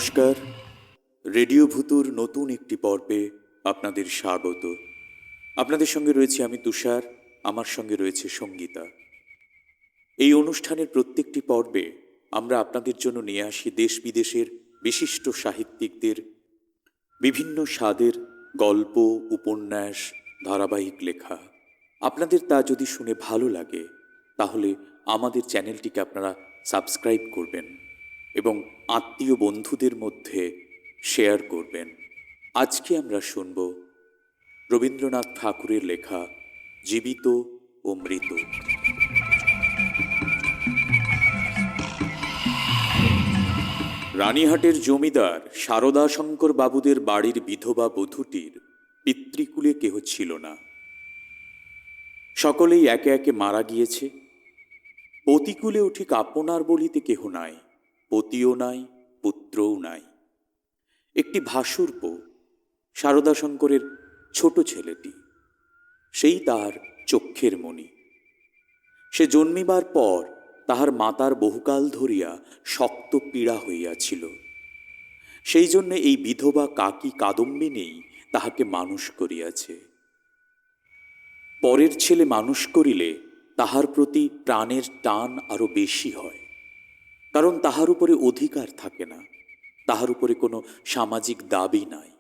নমস্কার। রেডিও ভূতুর নতুন একটি পর্বে আপনাদের স্বাগত। আপনাদের সঙ্গে রয়েছে আমি তুষার, আমার সঙ্গে রয়েছে সঙ্গীতা। এই অনুষ্ঠানের প্রত্যেকটি পর্বে আমরা আপনাদের জন্য নিয়ে আসি দেশ বিদেশের বিশিষ্ট সাহিত্যিকদের বিভিন্ন স্বাদের গল্প, উপন্যাস, ধারাবাহিক লেখা। আপনাদের তা যদি শুনে ভালো লাগে তাহলে আমাদের চ্যানেলটিকে আপনারা সাবস্ক্রাইব করবেন এবং আত্মীয় বন্ধুদের মধ্যে শেয়ার করবেন। আজকে আমরা শুনব রবীন্দ্রনাথ ঠাকুরের লেখা জীবিত ও মৃত। রানীহাটের জমিদার শারদাশঙ্কর বাবুদের বাড়ির বিধবা বধূটির পিতৃকুলে কেহ ছিল না। সকলেই একে একে মারা গিয়েছে। পতিকুলেও ঠিক আপনার বলিতে কেহ নাই, পতিও নাই, পুত্রও নাই। একটি ভাশুরপো, শারদাশঙ্করের ছোট ছেলেটি, সেই তাহার চক্ষের মণি। সে জন্মিবার পর তাহার মাতার বহুকাল ধরিয়া শক্ত পীড়া হইয়াছিল। সেই জন্যে এই বিধবা কাকি কাদম্বিনীই তাহাকে মানুষ করিয়াছে। পরের ছেলে মানুষ করিলে তাহার প্রতি প্রাণের টান আরো বেশি হয়, কারণ তাহার উপরে অধিকার থাকে না, তাহার উপরে কোনো সামাজিক দাবি নাই,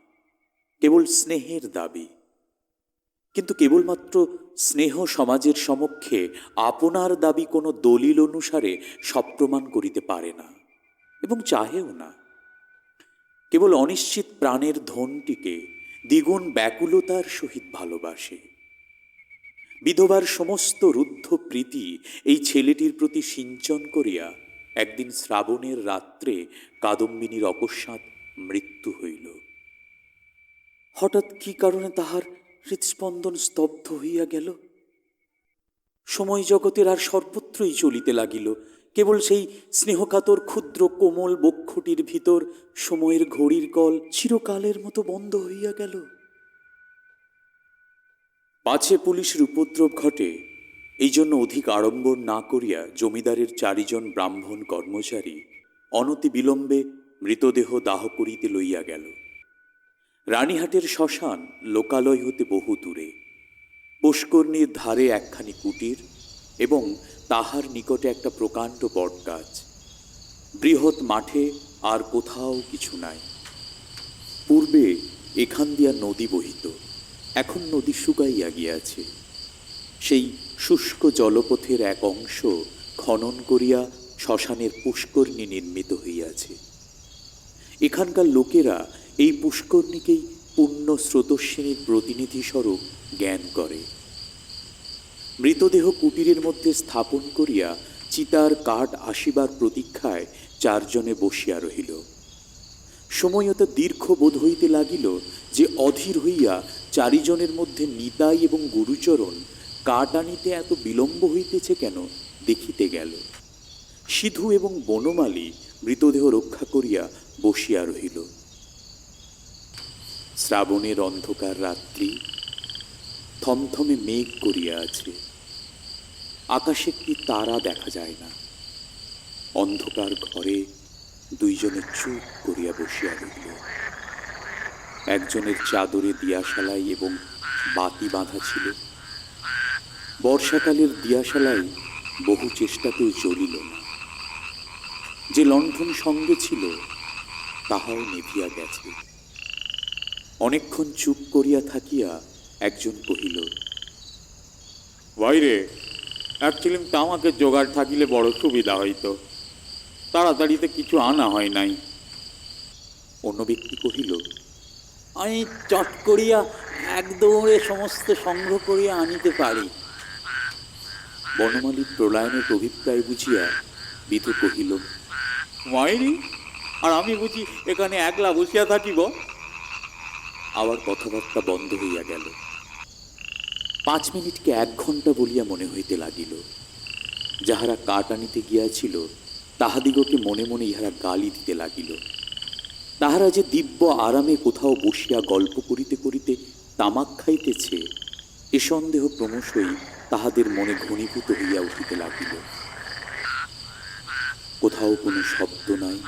কেবল স্নেহের দাবি। কিন্তু কেবলমাত্র স্নেহ সমাজের সমক্ষে আপনার দাবি কোনো দলিল অনুসারে সপ্রমাণ করিতে পারে না এবং চাহেও না। কেবল অনিশ্চিত প্রাণের ধনটিকে দ্বিগুণ ব্যাকুলতার সহিত ভালোবাসে। বিধবার সমস্ত রুদ্ধ প্রীতি এই ছেলেটির প্রতি সিঞ্চন করিয়া একদিন শ্রাবণের রাত্রে কাদম্বিনীর অকস্মাৎ মৃত্যু হইল। হঠাৎ কি কারণে তাহার হৃৎস্পন্দন স্তব্ধ হইয়া গেল। সময় জগতের আর সর্বত্রই চলিতে লাগিল, কেবল সেই স্নেহকাতর ক্ষুদ্র কোমল বক্ষটির ভিতর সময়ের ঘড়ির কল চিরকালের মতো বন্ধ হইয়া গেল। পাছে পুলিশের উপদ্রব ঘটে, এই জন্য অধিক আড়ম্বর না করিয়া জমিদারের 4 জন ব্রাহ্মণ কর্মচারী অনতি বিলম্বে মৃতদেহ দাহ করিতে লইয়া গেল। রানীহাটের শ্মশান লোকালয় হতে বহু দূরে। পুষ্করণীর ধারে একখানি কুটির এবং তাহার নিকটে একটা প্রকাণ্ড বটগাছ। বৃহৎ মাঠে আর কোথাও কিছু নাই। পূর্বে এখান দিয়া নদী বহিত, এখন নদী শুকাইয়া গিয়াছে। সেই শুষ্ক জলপথের এক অংশ খনন করিয়া শ্মশানের পুষ্করণী নির্মিত হইয়াছে। এখানকার লোকেরা এই পুষ্করণীকেই পুণ্য স্রোতস্বিনীর প্রতিনিধি স্বরূপ জ্ঞান করে। মৃতদেহ কুটিরের মধ্যে স্থাপন করিয়া চিতার কাঠ আসিবার প্রতীক্ষায় 4 জনে বসিয়া রহিল। সময়ত দীর্ঘ বোধ হইতে লাগিল যে অধীর হইয়া 4 জনের মধ্যে নিতাই এবং গুরুচরণ কাঠ আনিতে এত বিলম্ব হইতেছে কেন দেখিতে গেল। সিধু এবং বনমালী মৃতদেহ রক্ষা করিয়া বসিয়া রহিল। শ্রাবণের অন্ধকার রাত্রি, থমথমে মেঘ করিয়া আছে। আকাশে একটি তারা দেখা যায় না। অন্ধকার ঘরে 2 জনে চুপ করিয়া বসিয়া রহিল। একজনের চাদরে দিয়াশালাই এবং বাতি বাঁধা ছিল। বর্ষাকালের দিয়াশালাই বহু চেষ্টাতেও জ্বলিল না। যে লণ্ঠন সঙ্গে ছিল তাহাও নিভিয়া গেছে। অনেকক্ষণ চুপ করিয়া থাকিয়া একজন কহিল, বাইরে এক চিলিম তামাকের জোগাড় থাকিলে বড় সুবিধা হইত, তাড়াতাড়িতে কিছু আনা হয় নাই। অন্য ব্যক্তি কহিল, আমি চট করিয়া এক দৌড়ে সমস্ত সংগ্রহ করিয়া আনিতে পারি। বনমালীর প্রলয়নের অভিপ্রায় বুঝিয়া বিধু কহিল, মাইরি, আর আমি বুঝি এখানে একলা বসিয়া থাকিব? আবার কথাবার্তা বন্ধ হইয়া গেল। 5 মিনিটকে 1 ঘণ্টা বলিয়া মনে হইতে লাগিল। যাহারা কাঠ আনিতে গিয়াছিল তাহাদিগকে মনে মনে ইহারা গালি দিতে লাগিল। তাহারা যে দিব্য আরামে কোথাও বসিয়া গল্প করিতে করিতে তামাক খাইতেছে, এ সন্দেহ ক্রমশই তাহাদের মনে ঘনীভূত হইয়া উঠিতে লাগিল। কোথাও কোনো শব্দ নাই,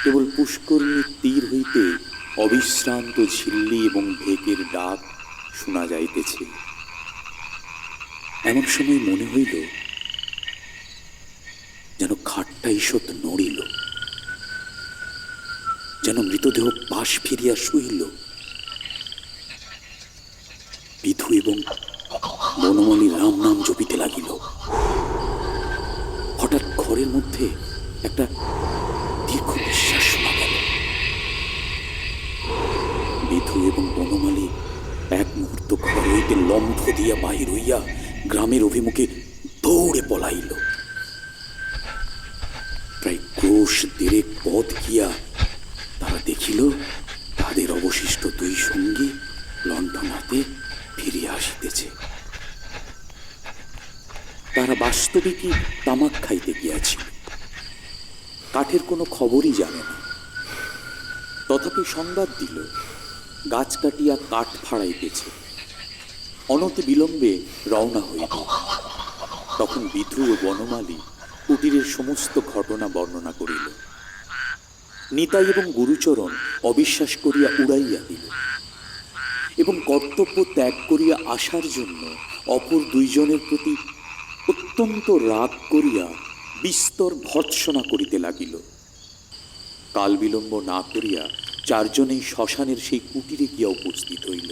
কেবল পুষ্করিণীর তীর হইতে অবিশ্রান্ত ঝিল্লি এবং ভেকের ডাক শোনা যাইতেছে। এমন সময় মনে হইল যেন খাটটা ঈষৎ নড়িল, যেন মৃতদেহ পাশ ফিরিয়া শুইল। বিধু এবং বনমালী রাম নাম জপিতে লাগিল। হঠাৎ ঘরের মধ্যে একটা দীর্ঘ নিঃশ্বাস শোনা গেল। বিধু এবং বনমালী এক মুহূর্ত ঘর হইতে লম্ফ দিয়া বাহির হইয়া গ্রামের অভিমুখে দৌড়ে পলাইল। প্রায় ক্রোশ দেড়েক পথ গিয়া তারা দেখিল তাদের অবশিষ্ট দুই সঙ্গী লণ্ঠন হাতে ফিরিয়া আসিতেছে। তারা বাস্তবিকই তামাক খাইতে গিয়াছিল, কাঠের কোনো খবরই জানে না। তথাপি সংবাদ দিল গাছ কাটিয়া কাঠ ফাড়াইতেছে, অনতি বিলম্বে রওনা হইল। তখন বিধু ও বনমালী কুটিরের সমস্ত ঘটনা বর্ণনা করিল। নিতাই এবং গুরুচরণ অবিশ্বাস করিয়া উড়াইয়া দিল এবং কর্তব্য ত্যাগ করিয়া আসার জন্য অপর দুইজনের প্রতি অত্যন্ত রাগ করিয়া বিস্তর ভর্ৎসনা করিতে লাগিল। কাল বিলম্ব না করিয়া চারজনেই শ্মশানের সেই কুটিরে গিয়া উপস্থিত হইল।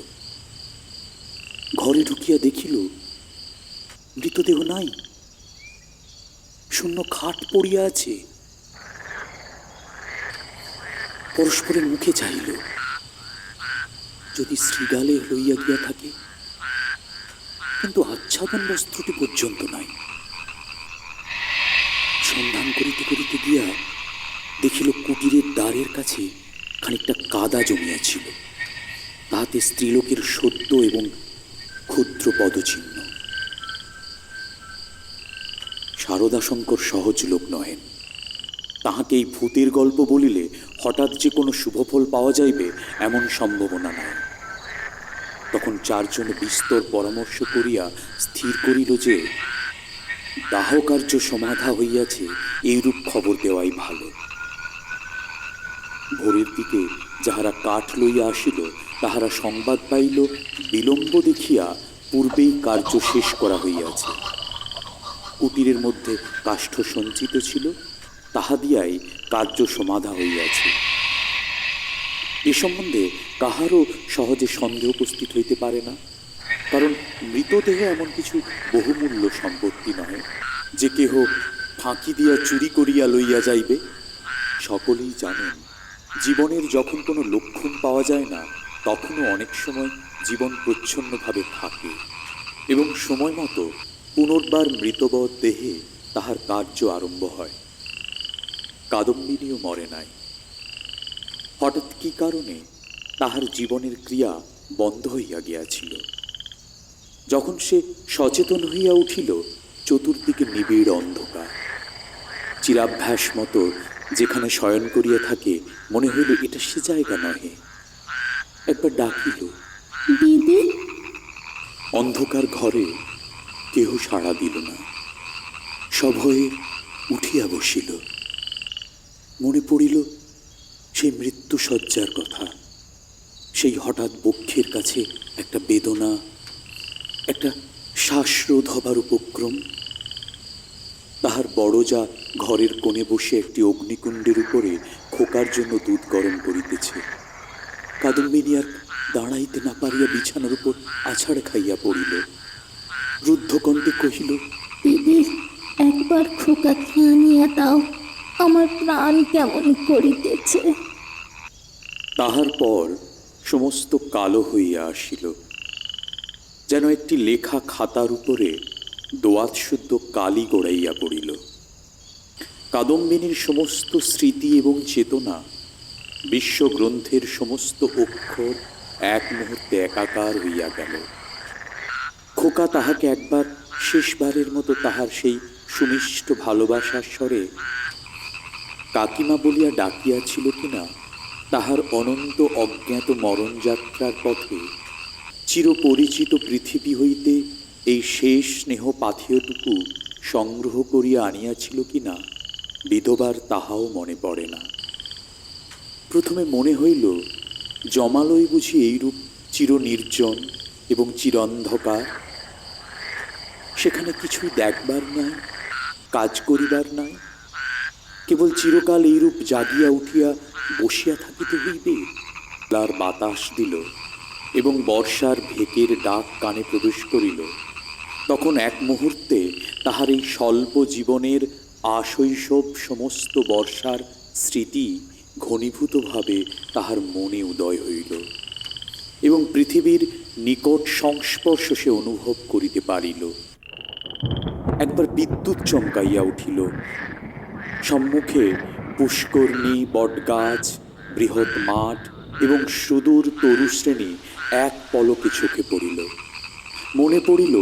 ঘরে ঢুকিয়া দেখিল মৃতদেহ নাই, শূন্য খাট পড়িয়া আছে। পরস্পরের মুখে চাহিল, যদি শ্রীগালে লইয়া গিয়া থাকে, কিন্তু আচ্ছাদন বস্ত্রটি পর্যন্ত নাই। সন্ধান করিতে করিতে গিয়া দেখিল কুটিরের দ্বারের কাছে খানিকটা কাদা জমিয়াছিল, তাহাতে স্ত্রীলোকের সদ্য এবং ক্ষুদ্র পদচিহ্ন। শারদাশঙ্কর সহজ লোক নহেন, তাহাকে এই ভূতের গল্প বলিলে হঠাৎ যে কোনো শুভফল পাওয়া যাইবে এমন সম্ভাবনা নাই। তখন চারজনে বিস্তর পরামর্শ করিয়া স্থির করিল যে দাহকার্য সমাধা হইয়াছে, এইরূপ খবর দেওয়াই ভালো। ভোরের দিকে যাহারা কাঠ লইয়া আসিল তাহারা সংবাদ পাইল বিলম্ব দেখিয়া পূর্বেই কার্য শেষ করা হইয়াছে। কুটিরের মধ্যে কাষ্ঠ সঞ্চিত ছিল, তাহা দিয়াই কার্য সমাধা হইয়াছে। এ সম্বন্ধে কাহারও সহজে সন্দেহ উপস্থিত হইতে পারে না, কারণ মৃতদেহ এমন কিছু বহুমূল্য সম্পত্তি নহে যে কেহ ফাঁকি দিয়া চুরি করিয়া লইয়া যাইবে। সকলেই জানেন জীবনের যখন কোনো লক্ষণ পাওয়া যায় না, তখনও অনেক সময় জীবন প্রচ্ছন্নভাবে থাকে এবং সময় মতো পুনর্বার মৃতবৎ দেহে তাহার কার্য আরম্ভ হয়। কাদম্বিনীও মরে নাই। হঠাৎ কি কারণে তাহার জীবনের ক্রিয়া বন্ধ হইয়া গিয়াছিল। যখন সে সচেতন হইয়া উঠিল, চতুর্দিকে নিবিড় অন্ধকার। চিরাভ্যাস মতো যেখানে শয়ন করিয়া থাকে মনে হইল এটা সে জায়গা নহে। একবার ডাকিল, দিদি। অন্ধকার ঘরে কেহ সাড়া দিল না। সভয়ে উঠিয়া বসিল। মনে পড়িল সেই মৃত্যু শয্যার কথা, সেই হঠাৎ বক্ষের কাছে একটা বেদনা, একটা শ্বাসরোধ হবার উপক্রম। তাহার বড়জা ঘরের কোণে বসে একটি অগ্নিকুণ্ডের উপরে খোকার জন্য দুধ গরম করিতেছে। কাদম্বিনী আর দাঁড়াইতে না পারিয়া বিছানার উপর আছাড় খাইয়া পড়িল। রুদ্ধকণ্ঠে কহিল, দিদি, একবার খোকাকে আনিয়া দাও, আমার প্রাণ কেমন করিতেছে। তাহার পর সমস্ত কালো হইয়া আসিল, যেন একটি লেখা খাতার উপরে দোয়াত শুদ্ধ কালি গড়াইয়া পড়িল। কাদম্বিনীর সমস্ত স্মৃতি এবং চেতনা, বিশ্বগ্রন্থের সমস্ত অক্ষর এক মুহূর্তে একাকার হইয়া গেল। খোকা তাহাকে একবার শেষবারের মতো তাহার সেই সুমিষ্ট ভালোবাসার স্বরে কাকিমা বলিয়া ডাকিয়াছিল কিনা, তাহার অনন্ত অজ্ঞাত মরণযাত্রার পথে চিরপরিচিত পৃথিবী হইতে এই শেষ স্নেহ পাথেয়টুকু সংগ্রহ করিয়া আনিয়াছিল কিনা, বিধবার তাহাও মনে পড়ে না। প্রথমে মনে হইল জমালয় বুঝি এইরূপ চিরনির্জন এবং চিরন্ধকার, সেখানে কিছুই দেখবার নাই, কাজ করিবার নাই, কেবল চিরকাল এইরূপ জাগিয়া উঠিয়া বসিয়া থাকিতে হইবে। তার বাতাস দিল এবং বর্ষার ভেকের ডাক কানে প্রবেশ করিল। তখন এক মুহূর্তে তাহার এই স্বল্প জীবনের আশৈশব সমস্ত বর্ষার স্মৃতি ঘনীভূতভাবে তাহার মনে উদয় হইল এবং পৃথিবীর নিকট সংস্পর্শ সে অনুভব করিতে পারিল। একবার বিদ্যুৎ চমকাইয়া উঠিল। সম্মুখে পুষ্করণী, বটগাছ, বৃহৎ মাঠ এবং সুদূর তরুশ্রেণী এক পলকে চোখে পড়িল। মনে পড়িল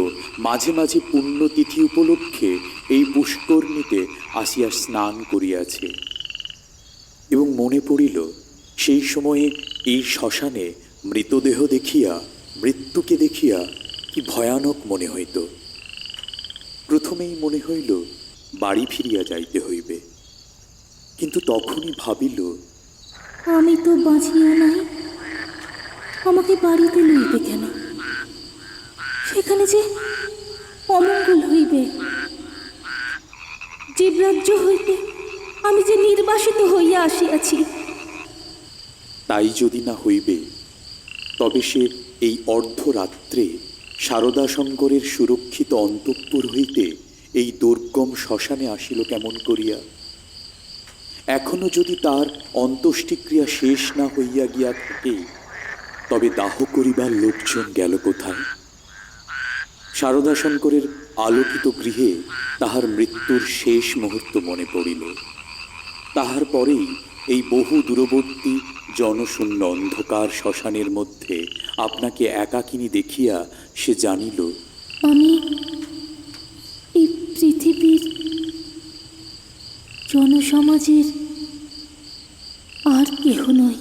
মাঝে মাঝে পুণ্যতিথি উপলক্ষে এই পুষ্করণীতে আসিয়া স্নান করিয়াছে, এবং মনে পড়িল সেই সময়ে এই শ্মশানে মৃতদেহ দেখিয়া, মৃত্যুকে দেখিয়া কি ভয়ানক মনে হইত। প্রথমেই মনে হইল বাড়ি ফিরিয়া যাইতে হইবে, কিন্তু তখনই ভাবিল আমি তো বাঁচিয়া নাই, আমাকে বাড়িতে লইবে কেন? সেখানে যে অমঙ্গল হইবে, জীবরাজ্য হইতে আমি যে নির্বাসিত হইয়া আসিয়াছি। তাই যদি না হইবে, তবে সে এই অর্ধরাত্রে শারদাশঙ্করের সুরক্ষিত অন্তঃপুর হইতে এই দুর্গম শ্মশানে আসিল কেমন করিয়া? এখনো যদি তার অন্ত্যেষ্টিক্রিয়া শেষ না হইয়া গিয়া থাকে, তবে দাহ করিবার লোকজন গেল কোথায়? শারদাশঙ্করের আলোকিত গৃহে তাহার মৃত্যুর শেষ মুহূর্ত মনে পড়িল। তাহার পরেই এই বহু দূরবর্তী জনশূন্য অন্ধকার শ্মশানের মধ্যে আপনাকে একাকিনী দেখিয়া সে জানিল আমি এই পৃথিবীর জনসমাজের আর কেহ নই।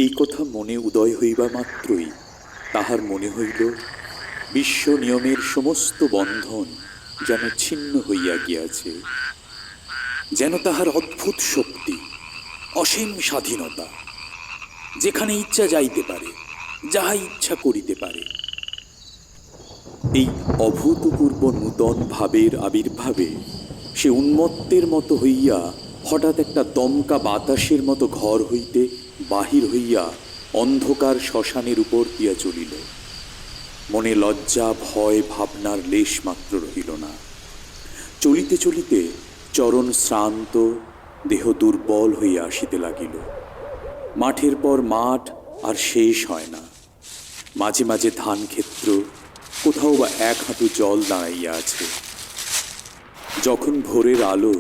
এই কথা মনে উদয় হইবা মাত্রই তাহার মনে হইল বিশ্ব নিয়মের সমস্ত বন্ধন যেন ছিন্ন হইয়া গিয়াছে, যেন তাহার অদ্ভুত শক্তি, অসীম স্বাধীনতা, যেখানে ইচ্ছা যাইতে পারে, যাহা ইচ্ছা করিতে পারে। এই অভূতপূর্ব নূতন ভাবের আবির্ভাবে সে উন্মত্তের মতো হইয়া হঠাৎ একটা দমকা বাতাসের মতো ঘর হইতে বাহির হইয়া অন্ধকার শ্মশানের উপর দিয়া চলিল। মনে লজ্জা, ভয়, ভাবনার লেশ মাত্র রহিল না। চলিতে চলিতে চরণ শ্রান্ত, দেহ দুর্বল হইয়া আসিতে লাগিল। মাঠের পর মাঠ আর শেষ হয় না। মাঝে মাঝে ধান ক্ষেত্র, কোথাও বা এক হাঁটু জল দাঁড়াইয়া আছে। যখন ভোরের আলো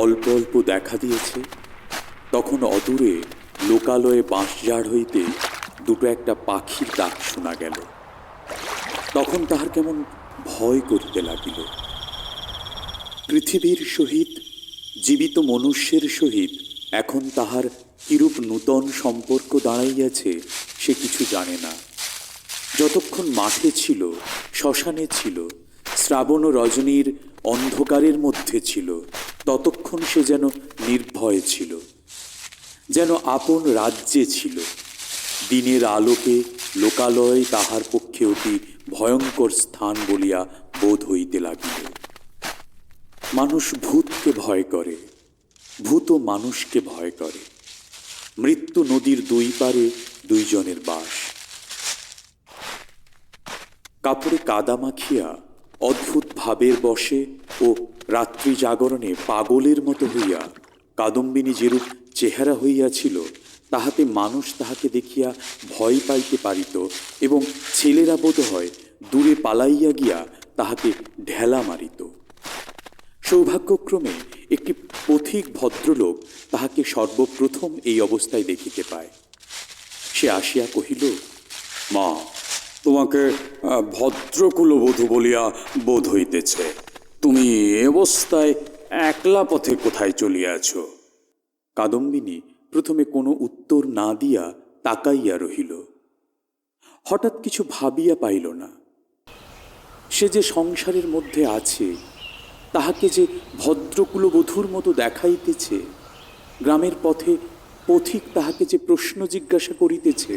অল্প অল্প দেখা দিয়েছে, তখন অদূরে লোকালয়ে বাঁশঝাড় হইতে দুটো একটা পাখির ডাক শোনা গেল। তখন তাহার কেমন ভয় করিতে লাগিল। পৃথিবীর সহিত, জীবিত মনুষ্যের সহিত এখন তাহার কিরূপ নূতন সম্পর্ক দাঁড়াইয়াছে সে কিছু জানে না। যতক্ষণ মাঠে ছিল, শ্মশানে ছিল, শ্রাবণ রজনীর অন্ধকারের মধ্যে ছিল, ততক্ষণ সে যেন নির্ভয় ছিল, যেন আপন রাজ্যে ছিল। দিনের আলোকে লোকালয় তাহার পক্ষে অতি ভয়ঙ্কর স্থান বলিয়া বোধ হইতে লাগিল। মানুষ ভূতকে ভয় করে, ভূত মানুষকে ভয় করে। মৃত্যু নদীর দুই পারে দুইজনের বাস। কাপড়ে কাদা মাখিয়া অদ্ভুত ভাবের বশে ও রাত্রি জাগরণে পাগলের মতো হইয়া কাদম্বিনী যেরূপ চেহারা হইয়াছিল, তাহাতে মানুষ তাহাকে দেখিয়া ভয় পাইতে পারিত এবং ছেলেরা বোধ হয় দূরে পালাইয়া গিয়া তাহাকে ঢেলা মারিত। সৌভাগ্যক্রমে একটি পথিক ভদ্রলোক তাহাকে সর্বপ্রথম এই অবস্থায় দেখিতে পায়। সে আসিয়া কহিল, মা, তোমাকে ভদ্রকুলবধূ বলিয়া বোধ হইতেছে। তুমি এ অবস্থায় একলা পথে কোথায় চলিয়াছ? কাদম্বিনী প্রথমে কোনো উত্তর না দিয়া তাকাইয়া রহিল। হঠাৎ কিছু ভাবিয়া পাইল না। সে যে সংসারের মধ্যে আছে, তাহাকে যে ভদ্রকুলবধূর মতো দেখাইতেছে, গ্রামের পথে পথিক তাহাকে যে প্রশ্ন জিজ্ঞাসা করিতেছে,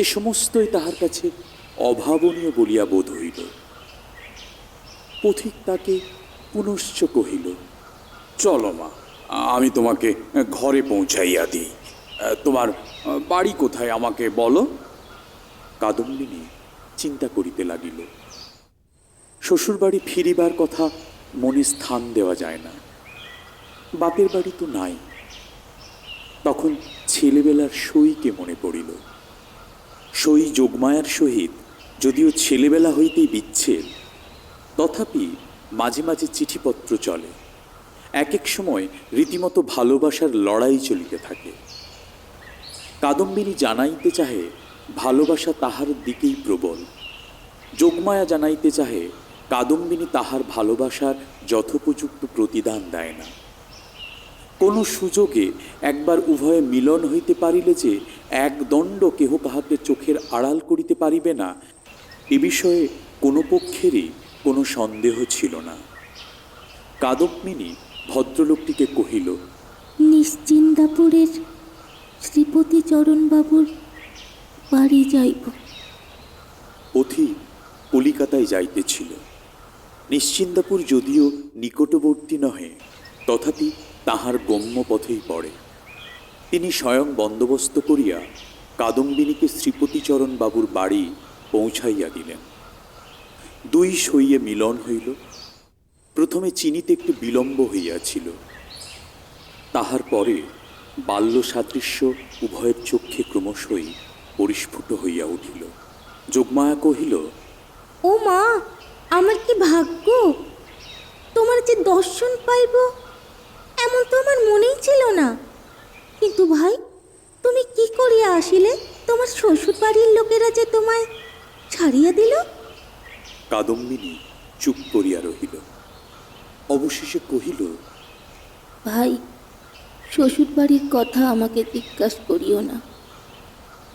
এ সমস্তই তাহার কাছে অভাবনীয় বলিয়া বোধ হইল। পথিক তাকে পুনশ্চ কহিল, চলো মা, আমি তোমাকে ঘরে পৌঁছাইয়া দিই। তোমার বাড়ি কোথায় আমাকে বলো। কাদম্বিনী চিন্তা করিতে লাগিল। শ্বশুরবাড়ি ফিরিবার কথা মনে স্থান দেওয়া যায় না, বাপের বাড়ি তো নাই। তখন ছেলেবেলার সইকে মনে পড়িল। সই যোগমায়ার সহিত যদিও ছেলেবেলা হইতেই বিচ্ছেদ, তথাপি মাঝে মাঝে চিঠিপত্র চলে। এক এক সময় রীতিমতো ভালোবাসার লড়াই চলিতে থাকে। কাদম্বিনী জানাইতে চাহে ভালোবাসা তাহার দিকেই প্রবল। যোগমায়া জানাইতে চাহে কাদম্বিনী তাহার ভালোবাসার যথোপযুক্ত প্রতিদান দেয় না। কোনো সুযোগে একবার উভয়ে মিলন হইতে পারিলে যে এক দণ্ড কেহ কাহাকে চোখের আড়াল করিতে পারিবে না, এ বিষয়ে কোনো পক্ষেরই কোনো সন্দেহ ছিল না। কাদম্বিনী ভদ্রলোকটিকে কহিল, নিশ্চিন্দাপুরের শ্রীপতিচরণবাবুর বাড়ি যাইব। অথি কলিকাতায় যাইতেছিল। নিশ্চিন্দাপুর যদিও নিকটবর্তী নহে, তথাপি তাহার গম্য পথেই পড়ে। তিনি স্বয়ং বন্দোবস্ত করিয়া কাদম্বিনীকে শ্রীপতিচরণ বাবুর বাড়ি পৌঁছাইয়া দিলেন। দুই সইয়ে মিলন হইল। প্রথমে চিনিতে একটু বিলম্ব হইয়াছিল, তাহার পরে বাল্য সাদৃশ্য উভয়ের চক্ষে ক্রমশই পরিস্ফুট হইয়া উঠিল। যোগমায়া কহিল, ও মা, আমার কি ভাগ্য! তোমার যে দর্শন পাইব এমন তো আমার মনেই ছিল না। কিন্তু ভাই, তুমি কি করিয়া আসিলে? তোমার শ্বশুর বাড়ির লোকেরা যে তোমায় ছাড়িয়া দিল। কাদম্বিনী চুপ করিয়া রহিল। অবশেষে কহিল, ভাই, শ্বশুর বাড়ির কথা আমাকে জিজ্ঞাসা করিও না।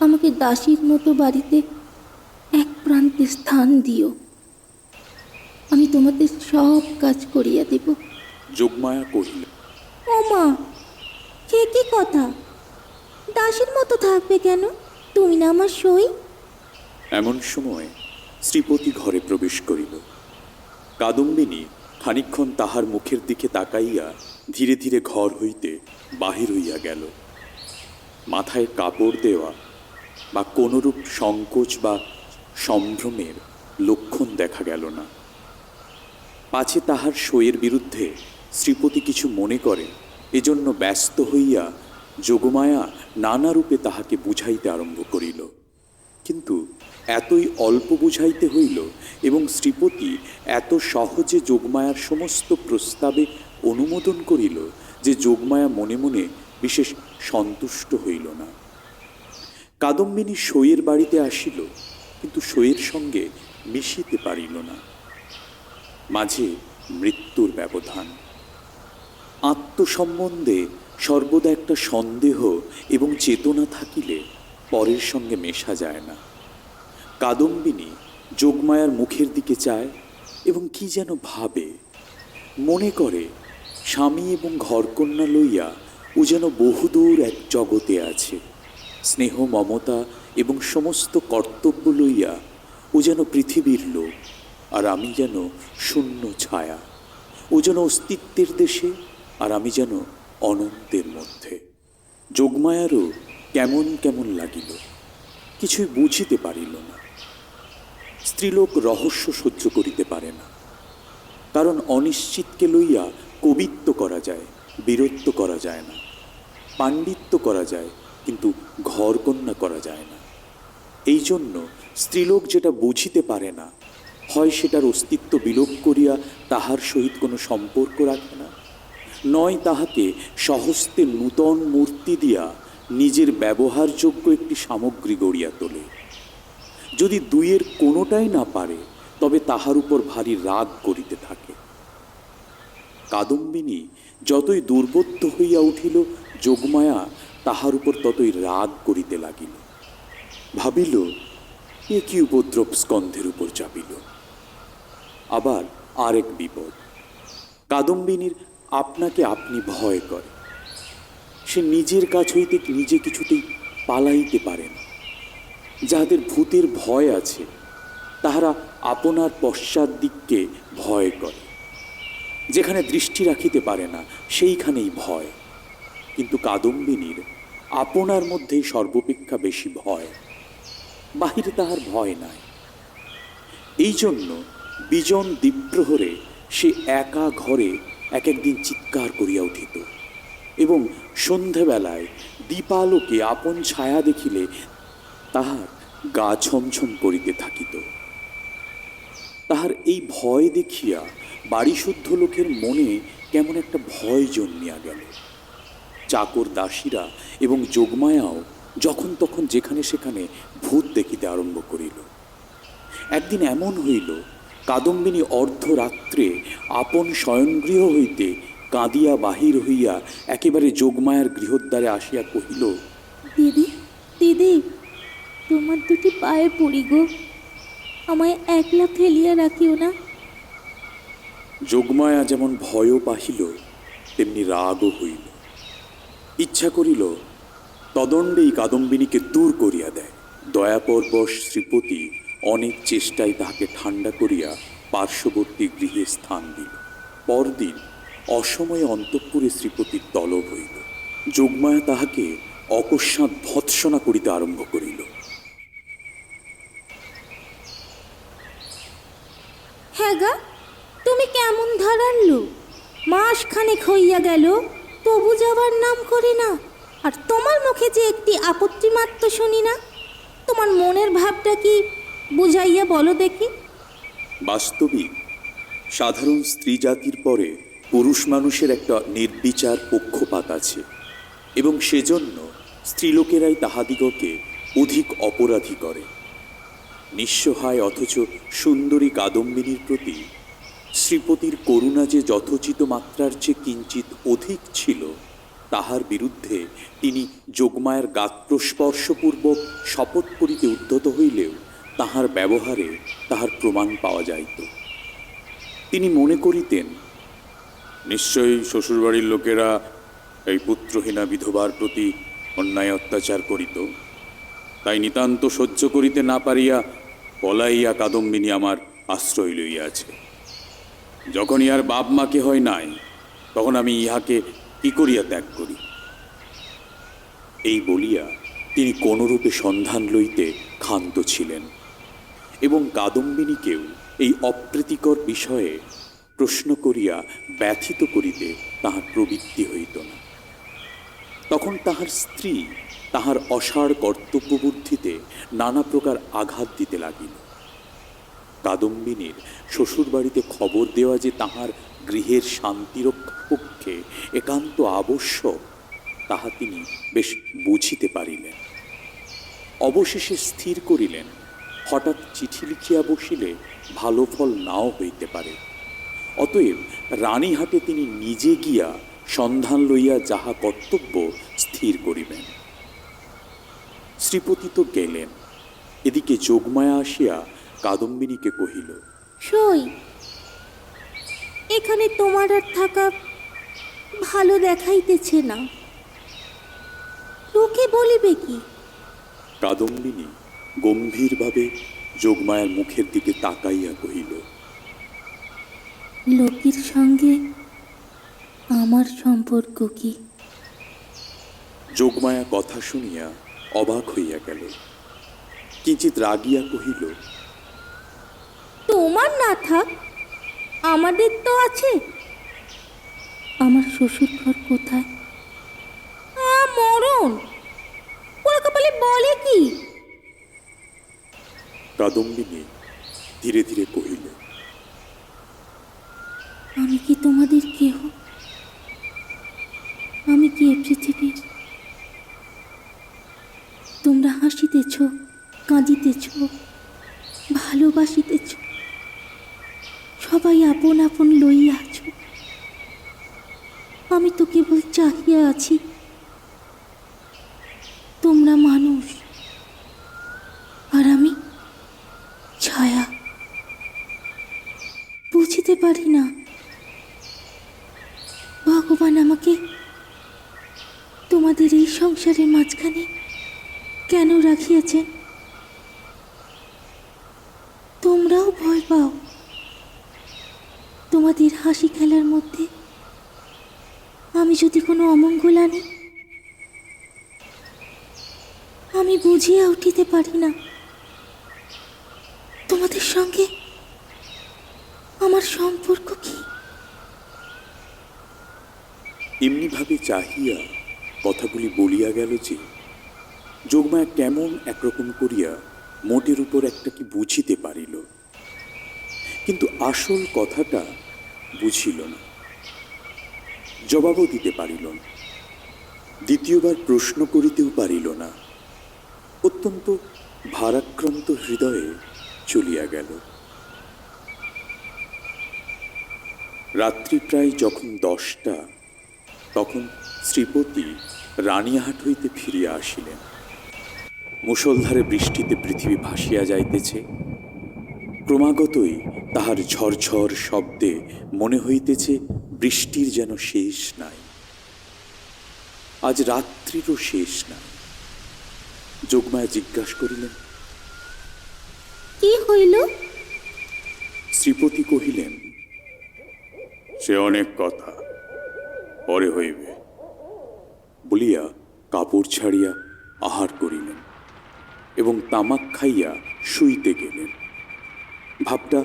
আমাকে দাসীর মতো বাড়িতে এক প্রান্তে স্থান দিও। আমি তোমাদের সব কাজ করিয়া দেব। যোগমায়া কহিল, ও মা, সে কি কথা? দাসীর মতো থাকবে কেন? তুমি না আমার সই। এমন সময় শ্রীপতি ঘরে প্রবেশ করিল। কাদম্বিনী খানিকক্ষণ তাহার মুখের দিকে তাকাইয়া ধীরে ধীরে ঘর হইতে বাহির হইয়া গেল। মাথায় কাপড় দেওয়া বা কোনরূপ সংকোচ বা সম্ভ্রমের লক্ষণ দেখা গেল না। পাছে তাহার সইয়ের বিরুদ্ধে শ্রীপতি কিছু মনে করে, এজন্য ব্যস্ত হইয়া যোগমায়া নানারূপে তাহাকে বুঝাইতে আরম্ভ করিল। কিন্তু এতই অল্প বুঝাইতে হইল এবং শ্রীপতি এত সহজে যোগমায়ার সমস্ত প্রস্তাবে অনুমোদন করিল যে যোগমায়া মনে মনে বিশেষ সন্তুষ্ট হইল না। কাদম্বিনী সইয়ের বাড়িতে আসিল, কিন্তু সইয়ের সঙ্গে মিশিতে পারিল না। মাঝে মৃত্যুর ব্যবধান। আত্মসম্বন্ধে সর্বদা একটা সন্দেহ এবং চেতনা থাকিলে পরের সঙ্গে মেশা যায় না। কাদম্বিনী যোগমায়ার মুখের দিকে চায় এবং কি যেন ভাবে, মনে করে স্বামী এবং ঘরকন্যা লইয়া ও যেন বহুদূর এক জগতে আছে। স্নেহ, মমতা এবং সমস্ত কর্তব্য লইয়া ও যেন পৃথিবীর লোক, আর আমি যেন শূন্য ছায়া। ও যেন অস্তিত্বের দেশে, আর আমি যেন অনন্তের মধ্যে। যোগমায়ারও কেমন কেমন লাগিল, কিছুই বুঝিতে পারিল না। স্ত্রীলোক রহস্য সহ্য করিতে পারে না, কারণ অনিশ্চিতকে লইয়া কবিত্ব করা যায়, বীরত্ব করা যায় না। পাণ্ডিত্য করা যায়, কিন্তু ঘরকন্যা করা যায় না। এই জন্য স্ত্রীলোক যেটা বুঝিতে পারে না, হয় সেটার অস্তিত্ব বিলোপ করিয়া তাহার সহিত কোনো সম্পর্ক রাখে না, নয় তাহাকে স্বহস্তে নূতন মূর্তি দিয়া নিজের ব্যবহারযোগ্য একটি সামগ্রী গড়িয়া তোলে। যদি দুইয়ের কোনোটাই না পারে, তবে তাহার উপর ভারী রাগ করিতে থাকে। কাদম্বিনী যতই দুর্বোধ্য হইয়া উঠিল, যোগমায়া তাহার উপর ততই রাগ করিতে লাগিল। ভাবিল, এ কি উপদ্রব স্কন্ধের উপর চাপিল। আবার আরেক বিপদ, কাদম্বিনীর আপনাকে আপনি ভয় করে। সে নিজের কাছ হইতে নিজে কিছুতেই পালাইতে পারে না। যাহাদের ভূতের ভয় আছে তাহারা আপনার পশ্চাৎ দিককে ভয় করে, যেখানে দৃষ্টি রাখিতে পারে না সেইখানেই ভয়। কিন্তু কাদম্বিনীর আপনার মধ্যেই সর্বাপেক্ষা বেশি ভয়, বাহিরে তাহার ভয় নাই। এই জন্য বিজন দ্বীপ্রহরে সে একা ঘরে এক একদিন চিৎকার করিয়া উঠিত এবং সন্ধেবেলায় দীপালোকে আপন ছায়া দেখিলে তাহার গা ছমছম করিতে থাকিত। তাহার এই ভয় দেখিয়া বাড়িশুদ্ধ লোকের মনে কেমন একটা ভয় জন্মিয়া গেল। চাকর দাসীরা এবং যোগমায়াও যখন তখন যেখানে সেখানে ভূত দেখিতে আরম্ভ করিল। একদিন এমন হইল, কাদম্বিনী অর্ধরাত্রে আপন শয়নগৃহ হইতে কাঁদিয়া বাহির হইয়া একেবারে যোগমায়ার গৃহদ্বারে আসিয়া কহিল, দিদি, দিদি, তোমার দুটি পায়ে পড়ি গো, আমায় একলা ফেলিয়া রাখিও না। যোগমায়া যেমন ভয়ও পাহিল তেমনি রাগও হইল। ইচ্ছা করিল তদণ্ডেই কাদম্বিনীকে দূর করিয়া দেয়। দয়াপরবশ শ্রীপতি অনেক চেষ্টায় তাহাকে ঠান্ডা করিয়া পার্শ্ববর্তী গৃহে স্থান দিল। পরদিন অসময়ে অন্তঃপুরে শ্রীপতির তলব হইল। যোগমায়া তাহাকে অকস্মাৎ ভৎসনা করিতে আরম্ভ করিল। হ্যাঁ গা, তুমি কেমন ধারালো? মাসখানেক হইয়া গেল তবু যাবার নাম করি না, আর তোমার মুখে যে একটি আপত্তি মাত্র শুনি না। তোমার মনের ভাবটা কি বুঝাইয়া বলো দেখি। বাস্তবিক সাধারণ স্ত্রী জাতির পরে পুরুষ মানুষের একটা নির্বিচার পক্ষপাত আছে, এবং সেজন্য স্ত্রীলোকেরাই তাহাদিগকে অধিক অপরাধী করে। নিঃসহায় অথচ সুন্দরী কাদম্বিনীর প্রতি শ্রীপতির করুণা যে যথোচিত মাত্রার চেয়ে কিঞ্চিত অধিক ছিল, তাহার বিরুদ্ধে তিনি যোগমায়ার গাত্রস্পর্শপূর্বক শপথ করিতে উদ্যত হইলেও তাহার ব্যবহারে তাহার প্রমাণ পাওয়া যাইত। তিনি মনে করিতেন, নিশ্চয়ই শ্বশুরবাড়ির লোকেরা এই পুত্রহীনা বিধবার প্রতি অন্যায় অত্যাচার করিত, তাই নিতান্ত সহ্য করিতে না পারিয়া পলাইয়া কাদম্বিনী আমার আশ্রয় লইয়াছে। যখন ইহার বাপ মাকে হয় নাই, তখন আমি ইহাকে কি করিয়া ত্যাগ করি? এই বলিয়া তিনি কোনরূপে সন্ধান লইতে ক্ষান্ত ছিলেন, এবং কাদম্বিনীকেও এই অপ্রীতিকর বিষয়ে প্রশ্ন করিয়া ব্যথিত করিতে তাহার প্রবৃত্তি হইত না। তখন তাহার স্ত্রী তাহার অসাড় কর্তব্যবুদ্ধিতে নানা প্রকার আঘাত দিতে লাগিল। কাদম্বিনীর শ্বশুরবাড়িতে খবর দেওয়া যে তাহার গৃহের শান্তিরক্ষার পক্ষে একান্ত আবশ্যক, তাহা তিনি বেশ বুঝিতে পারিলেন। অবশেষে স্থির করিলেন, হঠাৎ চিঠি লিখিয়া বসিলে ভালো ফল নাও হইতে পারে। অতএব রানীহাটে তিনি নিজে গিয়া সন্ধান লইয়া যাহা কর্তব্য স্থির করিবেন। শ্রীপতি তো গেলেন। এদিকে যোগমায়া আসিয়া কাদম্বিনীকে কহিল, সই, এখানে তোমার আর থাকা ভালো দেখাইতেছে না। লোকে বলিবে কি? কাদম্বিনী গম্ভীরভাবে যোগমায়ার মুখের দিকে তাকাইয়া কহিল, লোকের সঙ্গে আমার সম্পর্ক কি? যোগমায়া কথা শুনিয়া অবাক হইয়া গেল। কিঞ্চিত রাগিয়া কহিল, তোমার না থাক, আমাদের তো আছে। আমার শ্বশুর ঘর কোথায়? মরণ, ওরা কপালে বলে কি? কাদম্বিনী ধীরে ধীরে কহিল, আমি কি তোমাদের কেহ? আমি কি এ পৃথিবীর? তোমরা হাসিতেছ, কাঁদিতেছ, ভালোবাসিতেছ, সবাই আপন আপন লইয়া আছো। আমি তো কেবল চাহিয়া আছি। তোমরা মানুষ, আর আমি ছায়া। বুঝিতে পারি না ভগবান আমাকে তোমাদের আমাদের এই সংসারের মাঝখানে কেন রাখিয়াছেন? তোমরাও ভয় পাও তোমাদের হাসি খেলার মধ্যে আমি যদি কোনো অমঙ্গল আনি? আমি বুঝিয়া উঠিতে পারি না তোমাদের সঙ্গে আমার সম্পর্ক কি। এমনিভাবে চাহিয়া কথাগুলি বলিয়া গেল যে যোগমায়া কেমন একরকম করিয়া মোটের উপর একটা কি বুঝিতে পারিল, কিন্তু আসল কথাটা বুঝিল না, জবাবও দিতে পারিল না, দ্বিতীয়বার প্রশ্ন করিতেও পারিল না। অত্যন্ত ভারাক্রান্ত হৃদয়ে চলিয়া গেল। রাত্রি প্রায় যখন 10টা, তখন শ্রীপতি রানিয়াহাট হইতে ফিরিয়া আসিলেন। মুষলধারে বৃষ্টিতে পৃথিবী ভাসিয়া যাইতেছে। ক্রমাগতই তাহার ঝরঝর শব্দে মনে হইতেছে বৃষ্টির যেন শেষ নাই, আজ রাত্রিরও শেষ নাই। যোগমায়া জিজ্ঞাসা করিলেন, কি হইল? শ্রীপতি কহিলেন, সে অনেক কথা, পরে হইবে। বলিয়া কাপড় ছাড়িয়া আহার করিলেন এবং তামাক খাইয়া শুইতে গেলেন। ভাবটা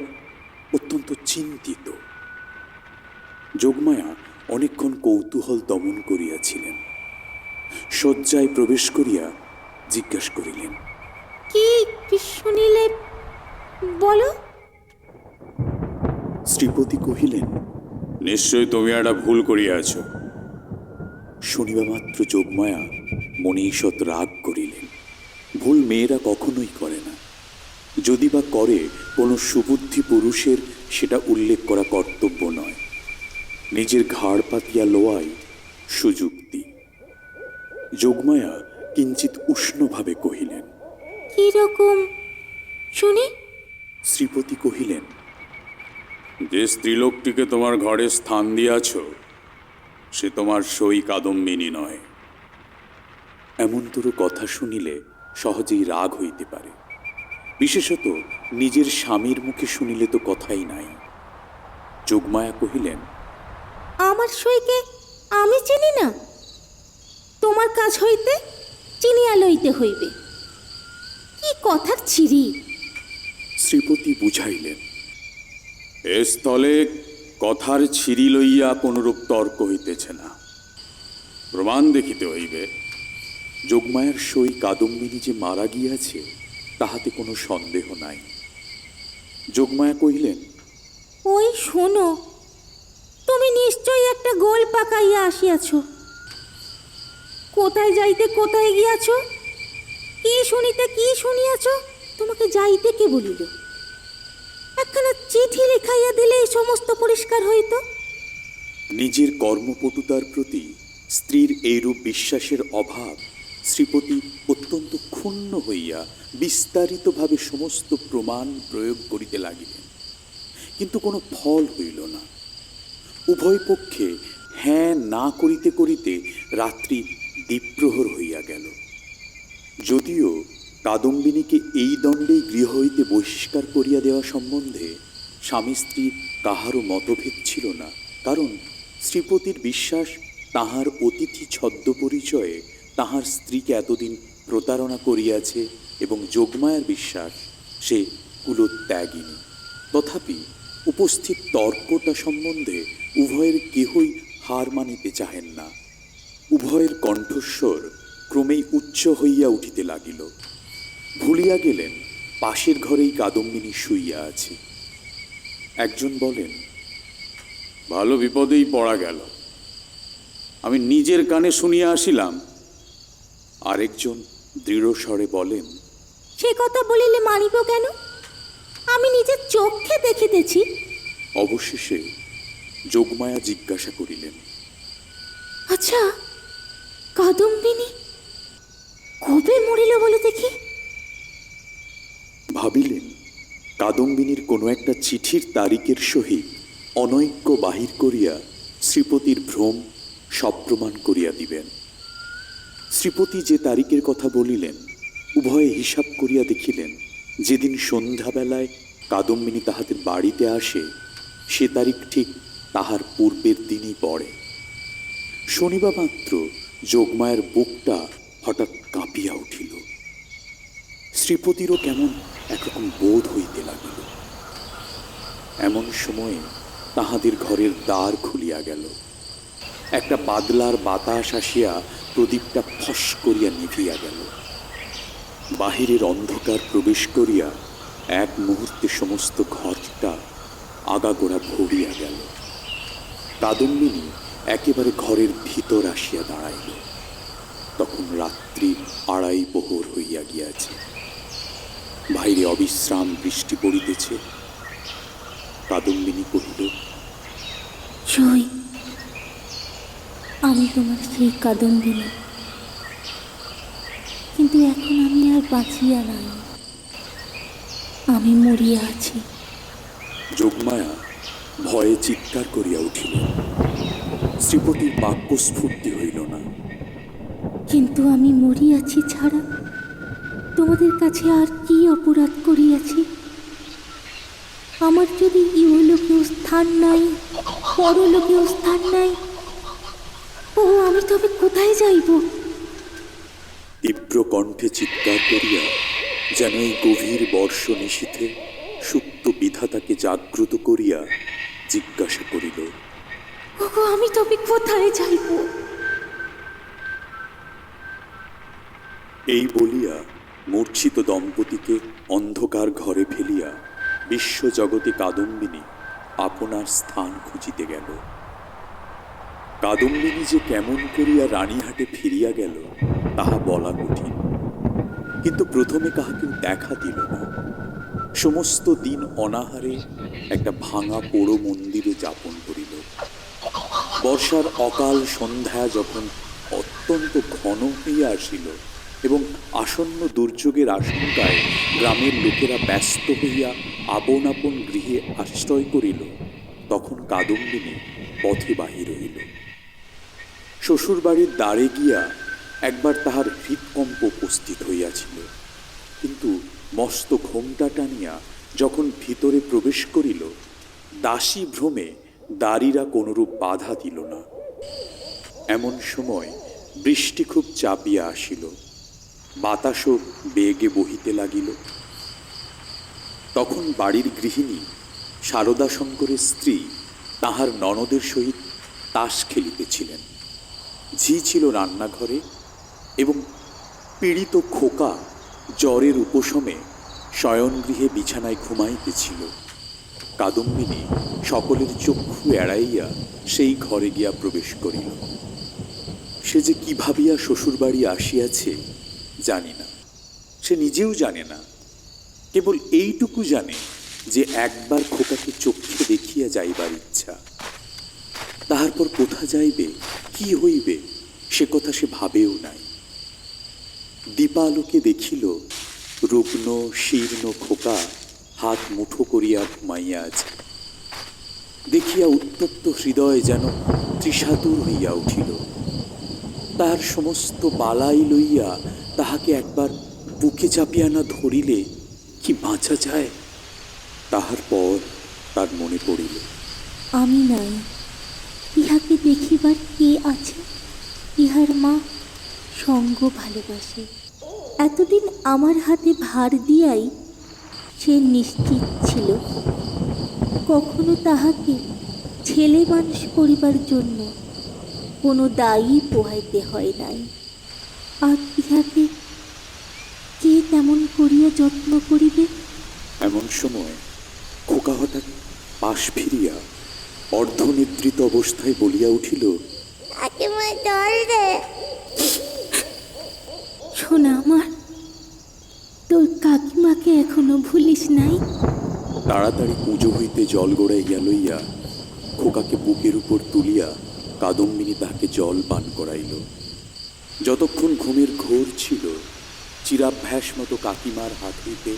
অত্যন্ত চিন্তিত। যোগমায়া অনেকক্ষণ কৌতূহল দমন করিয়াছিলেন। শয্যায় প্রবেশ করিয়া জিজ্ঞাসা করিলেন, কি শুনিলে বলো? শ্রীপতি কহিলেন, নিশ্চয় তুমি একটা ভুল করিয়াছ। শুনিবা মাত্র যোগমায়া মনে ঈষৎ রাগ করিলেন। ভুল মেয়েরা কখনোই করে না, যদি বা করে কোনো সুবুদ্ধি পুরুষের সেটা উল্লেখ করা কর্তব্য নয়। নিজের ঘাড় পাতিয়া লোয়াই সুযুক্তি। যোগমায়া কিঞ্চিত উষ্ণভাবে কহিলেন, কি রকম শুনি? শ্রীপতি কহিলেন, যে স্ত্রীলোকটিকে তোমার ঘরে স্থান দিয়াছ সে তোমার সই কাদম্বিনী নয়। এমনতর কথা শুনিলে সহজেই রাগ হইতে পারে, বিশেষত নিজের স্বামীর মুখে শুনিলে তো কথাই নাই। যোগমায়া কহিলেন, আমার সইকে আমি চিনি না? তোমার কাজ হইতে চিনিয়া লইতে হইবে। কি কথার ছিরি! শ্রীপতি বুঝাইলেন, এ স্থলে কথার ছিরি লইয়া কোনরূপ তর্ক হইতেছে না, প্রমাণ দেখিতে হইবে। যোগমায়ার সই কাদম্বিনী যে মারা গিয়াছে তাহাতে কোনো সন্দেহ নাই। যোগমায়া কহিলেন, ওই শোনো, তুমি নিশ্চয়ই একটা গোল পাকাইয়া আসিয়াছ। কোথায় যাইতে কোথায় গিয়াছ? কি শুনিতে কি শুনিয়াছ? তোমাকে যাইতে কে বলিল? একখানা চিঠি লিখাইয়া দিলে এই সমস্ত পরিষ্কার হইত। নিজের কর্মপটুতার প্রতি স্ত্রীর এইরূপ বিশ্বাসের অভাব শ্রীপতি অত্যন্ত ক্ষুণ্ণ হইয়া বিস্তারিতভাবে সমস্ত প্রমাণ প্রয়োগ করিতে লাগিলেন, কিন্তু কোনো ফল হইল না। উভয় পক্ষে হ্যাঁ না করিতে করিতে রাত্রি দ্বীপ্রহর হইয়া গেল। যদিও কাদম্বিনীকে এই দণ্ডেই গৃহ হইতে বহিষ্কার করিয়া দেওয়া সম্বন্ধে স্বামী স্ত্রীর কাহারও মতভেদ ছিল না, কারণ শ্রীপতির বিশ্বাস তাহার অতিথি ছদ্ম পরিচয়ে তাহার স্ত্রীকে এতদিন প্রতারণা করিয়াছে এবং যোগমায়ার বিশ্বাস সে কুলোত্যাগিনী। তথাপি উপস্থিত তর্কটা সম্বন্ধে উভয়ের কেহই হার মানিতে চাহেন না। উভয়ের কণ্ঠস্বর ক্রমেই উচ্চ হইয়া উঠিতে লাগিল। ভুলিয়া গেলেন পাশের ঘরেই কাদম্বিনী শুইয়া আছে। একজন বলেন, ভালো বিপদেই পড়া গেল, আমি নিজের কানে শুনিয়া আসিলাম। আরেকজন দৃঢ় স্বরে বলেন, সে কথা বলিলে মানিব কেন? আমি নিজের চোখে দেখিতেছি। অবশেষে যোগমায়া জিজ্ঞাসা করিলেন, আচ্ছা, কাদম্বিনী কবে মরিল বলে দেখি? ভাবিলেন কাদম্বিনীর কোনো একটা চিঠির তারিখের সহিত অনৈক্য বাহির করিয়া শ্রীপতির ভ্রম সপ্রমাণ করিয়া দিবেন। শ্রীপতি যে তারিখের কথা বলিলেন, উভয়ে হিসাব করিয়া দেখিলেন যেদিন সন্ধ্যাবেলায় কাদম্বিনী তাহাদের বাড়িতে আসে সে তারিখ ঠিক তাহার পূর্বের দিনই পড়ে। শনিবা মাত্র যোগমায়ের বুকটা হঠাৎ কাঁপিয়া উঠিল। শ্রীপতিরও কেমন একরকম বোধ হইতে লাগিল। এমন সময়ে তাহাদের ঘরের দ্বার খুলিয়া গেল। একটা বাদলার বাতাস আসিয়া প্রদীপটা ফস করিয়া নিভিয়া গেল। বাহিরের অন্ধকার প্রবেশ করিয়া এক মুহূর্তে সমস্ত ঘরটা আগাগোড়া ভরিয়া গেল। কাদম্বিনী একেবারে ঘরের ভিতর আসিয়া দাঁড়াইল। তখন রাত্রি 2:30 প্রহর হইয়া গিয়াছে। বাইরে অবিশ্রাম বৃষ্টি পড়িতেছে। কাদম্বিনী কহিল, সই, আমি তোমার সেই কাদম্বিনী, কিন্তু এখন আমি আর বাঁচিয়া নাই, আমি মরিয়া আছি। যোগমায়া ভয়ে চিৎকার করিয়া উঠিল। শ্রীপতির বাক্যস্ফূর্তি হইল না। কিন্তু আমি মরিয়াছি ছাড়া তোমাদের কাছে আর কি অপরাধ করিয়াছি? আমার যদি ইহলোকেও স্থান নাই, পরলোকেও স্থান নাই, ও আমি তবে কোথায় যাইব? তীব্র কণ্ঠে চিৎকার করিয়া যেন এই গভীর বর্ষ নিশীথে সুপ্ত বিধাতাকে জাগ্রত করিয়া জিজ্ঞাসা করিল, ওগো আমি তবে কোথায় যাইব? এই বলিয়া মূর্ছিত দম্পতিকে অন্ধকার ঘরে ফেলিয়া বিশ্বজগতে কাদম্বিনী আপনার স্থান খুঁজিতে গেল। কাদম্বিনী যে কেমন করিয়া রানীহাটে ফিরিয়া গেল তাহা বলা কঠিন। কিন্তু প্রথমে কাহাকেও দেখা দিল না। সমস্ত দিন অনাহারে একটা ভাঙা পোড়ো মন্দিরে যাপন করিল। বর্ষার অকাল সন্ধ্যা যখন অত্যন্ত ঘন হইয়া আসিল এবং আসন্ন দুর্যোগের আশঙ্কায় গ্রামের লোকেরা ব্যস্ত হইয়া আপন আপন গৃহে আশ্রয় করিল, তখন কাদম্বিনী পথে বাহির হইল। শ্বশুরবাড়ির দ্বারে গিয়া একবার তাহার হৃৎকম্প উপস্থিত হইয়াছিল, কিন্তু মস্ত ঘোমটা টানিয়া যখন ভিতরে প্রবেশ করিল, দাসী ভ্রমে দারীরা কোনরূপ বাধা দিল না। এমন সময় বৃষ্টি খুব চাপিয়া আসিল, বাতাসও বেগে বহিতে লাগিল। তখন বাড়ির গৃহিণী শারদাশঙ্করের স্ত্রী তাহার ননদের সহিত তাস খেলিতেছিলেন। ঝি ছিল রান্নাঘরে এবং পীড়িত খোকা জ্বরের উপশমে শয়নগৃহে বিছানায় ঘুমাইতেছিল। কাদম্বিনী সকলের চক্ষু এড়াইয়া সেই ঘরে গিয়া প্রবেশ করিল। সে যে কি ভাবিয়া শ্বশুরবাড়ি আসিয়াছে জানি না, সে নিজেও জানে না। কেবল এইটুকু জানে যে একবার খোকাকে চক্ষে দেখিয়া যাইবার ইচ্ছা। তাহার পর কোথা যাইবে, কি হইবে, সে কথা সে ভাবেও নাই। দীপালোকে দেখিল রুগ্ন শীর্ণ খোকা হাত মুঠো করিয়া ঘুমাইয়া আছে। দেখিয়া উত্তপ্ত হৃদয় যেন তৃষাতুর হইয়া উঠিল। তাহার সমস্ত বালাই লইয়া তাহাকে একবার বুকে চাপিয়া না ধরিলে কি বাঁচা যায়? তাহার পর তার মনে পড়িল, আমি নাই, ইহাকে দেখিবার কে আছে? ইহার মা সঙ্গ ভালোবাসে। এতদিন আমার হাতে ভার দিয়াই সে নিশ্চিত ছিল। কখনো তাহাকে ছেলে মানুষ করিবার জন্য কোনো দায়ী পোহাইতে হয় নাই। আর ইহাকে কে তেমন করিয়া যত্ন করিবে? এমন সময় খোকা হঠাৎ পাশ ফিরিয়া অর্ধনিদ্রিত অবস্থায় বলিয়া উঠিল, শোনা আমার, তোর কাকিমাকে এখনো ভুলিস নাই? তাড়াতাড়ি পুজো হইতে জল গড়াইয়া লইয়া খোকাকে বুকের উপর তুলিয়া কাদম্বিনী তাহাকে জল পান করাইল। যতক্ষণ ঘুমের ঘোর ছিল, চিরাভ্যাস মতো কাকিমার হাত হইতে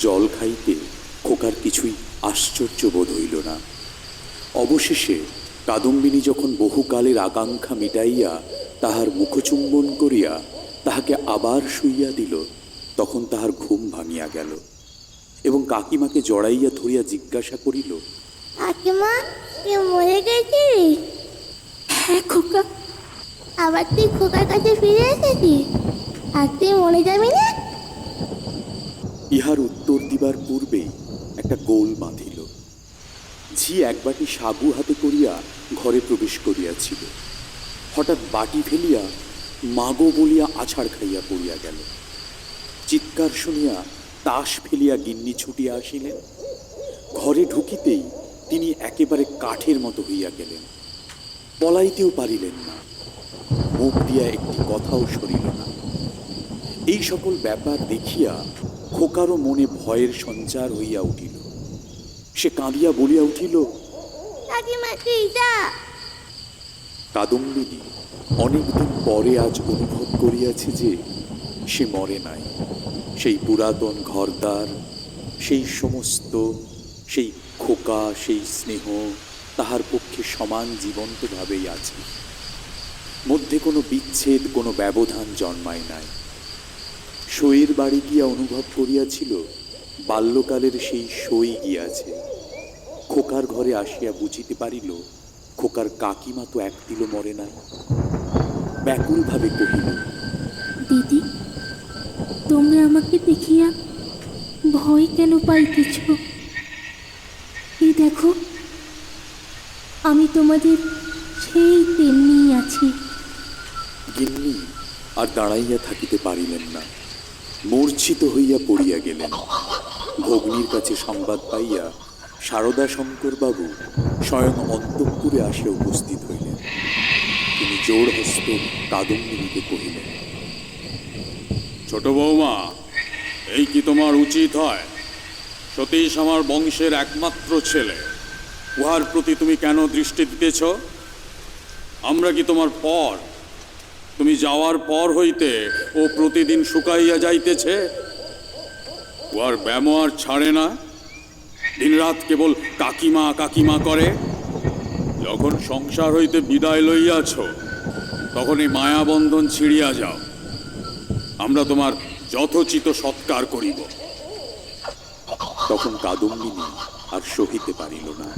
জল খাইতে খোকার কিছুই আশ্চর্য বোধ হইল না। অবশেষে কাদম্বিনী যখন বহুকালের আকাঙ্ক্ষা মিটাইয়া তাহার মুখচুম্বন করিয়া তাহাকে আবার শুইয়া দিল, তখন তাহার ঘুম ভাঙিয়া গেল এবং কাকিমাকে জড়াইয়া ধরিয়া জিজ্ঞাসা করিল, কাকিমা তুই মরে গেছিস? হ্যাঁ খোকা। আবার তুই খোকার কাছে ফিরে এসেছিস? আর তুই মরে যাবি না? ইহার উত্তর দিবার পূর্বেই একটা গোল বাঁধিল। ঝি এক বাটি সাবু হাতে করিয়া ঘরে প্রবেশ করিয়াছিল। হঠাৎ বাটি ফেলিয়া মাগো বলিয়া আছাড় খাইয়া পড়িয়া গেল। চিৎকার শুনিয়া তাস ফেলিয়া গিন্নি ছুটিয়া আসিলেন। ঘরে ঢুকিতেই তিনি একেবারে কাঠের মতো হইয়া গেলেন। পলাইতেও পারিলেন না, মুখ দিয়া একটি কথাও সরিল না। এই সকল ব্যাপার দেখিয়া খোকারও মনে ভয়ের সঞ্চার হইয়া উঠিল। সে কাঁদিয়া বলিয়া উঠিল, কাকিমা তুই যা। কাদম্বিনী অনেকদিন পরে আজ অনুভব করিয়াছে যে সে মরে নাই। সেই পুরাতন ঘরদ্বার, সেই সমস্ত, সেই খোকা, সেই স্নেহ তাহার পক্ষে সমান জীবন্তভাবেই আছে। মধ্যে কোনো বিচ্ছেদ, কোনো ব্যবধান জন্মায় নাই। সইয়ের বাড়ি গিয়া অনুভব করিয়াছিল বাল্যকালের সেই সই গিয়াছে। খোকার ঘরে আসিয়া বুঝিতে পারিল খোকার কাকিমা তো এক তিল মরে নাই। ব্যাকুলভাবে কহিল, দিদি, তোমরা আমাকে দেখিয়া ভয় কেন পাইতেছ? এই দেখো, আমি তোমাদের সেই তেমনি আছি। গিন্নি আর দাঁড়াইয়া থাকিতে পারিলেন না, মূর্ছিত হইয়া পড়িয়া গেলেন। ভগ্নীর কাছে সংবাদ পাইয়া সারদা শঙ্করবাবু স্বয়ং অন্তঃপুরে আসিয়া উপস্থিত হইলেন। তিনি জোড় হস্তে কাদম্বিনীকে কহিলেন, ছোট বৌমা, এই কি তোমার উচিত হয়? সতীশ আমার বংশের একমাত্র ছেলে, উহার প্রতি তুমি কেন দৃষ্টি দিতেছ? আমরা কি তোমার পর? তুমি যাওয়ার পর হইতে ও প্রতিদিন শুকাইয়া যাইতেছে। উহার ব্যবহার ছাড়ে না, দিনরাত কেবল কাকিমা কাকিমা করে। যখন সংসার হইতে বিদায় লইয়াছ, তখন এই মায়াবন্ধন ছিড়িয়া যাও। আমরা তোমার যথোচিত সৎকার করিব। তখন কাদম্বিনী আর সহিতে পারিল না,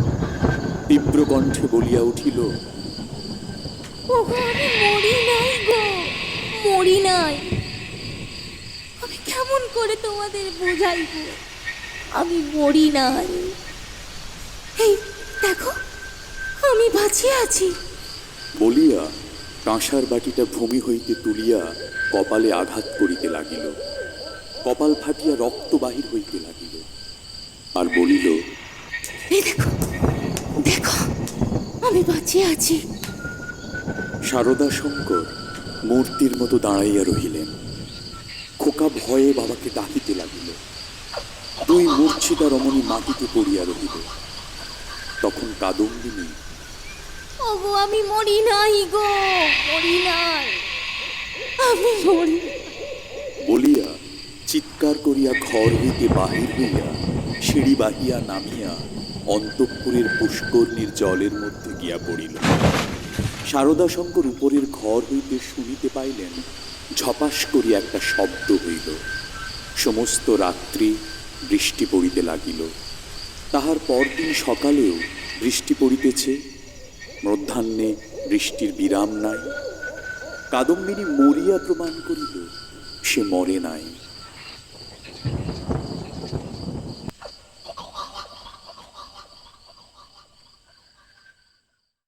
তীব্র কণ্ঠে বলিয়া উঠিল, ওগো, আমি মরি নাই গো, মরি নাই। আমি কেমন করে তোমাদের বোঝাইব? আমি মরি নাই। এই দেখো, আমি বাঁচিয়ে আছি। বলিয়া কাঁসার বাটিটা ভূমি হইতে তুলিয়া কপালে আঘাত করিতে লাগিল। কপাল ফাটিয়া রক্ত বাহির হইতে লাগিল। আর বলিল, এই দেখো, দেখো, আমি বাঁচিয়ে আছি। সারদা শঙ্কর মূর্তির মতো দাঁড়াইয়া রহিলেন। খোকা ভয়ে বাবাকে ডাকিতে লাগিল। দুই মূর্ছিতা রমণী মাটিতে পড়িয়া রহিল। তখন কাদম্বিনী, ওগো, আমি মরি নাই গো, মরি নাই, আমি মরি। বলিয়া চিৎকার করিয়া ঘর হইতে বাহির হইয়া সিঁড়ি বাহিয়া নামিয়া অন্তঃপুরের পুষ্করণীর জলের মধ্যে গিয়া পড়িল। সারদা শঙ্কর উপরের ঘর হইতে শুনিতে পাইলেন ঝপাস করিয়া একটা শব্দ হইল। সমস্ত রাত্রি বৃষ্টি পড়িতে লাগিল। তাহার পরদিন সকালেও বৃষ্টি পড়িতেছে। মধ্যাহ্নে বৃষ্টির বিরাম নাই। কাদম্বিনী মরিয়া প্রমাণ করিল সে মরে নাই।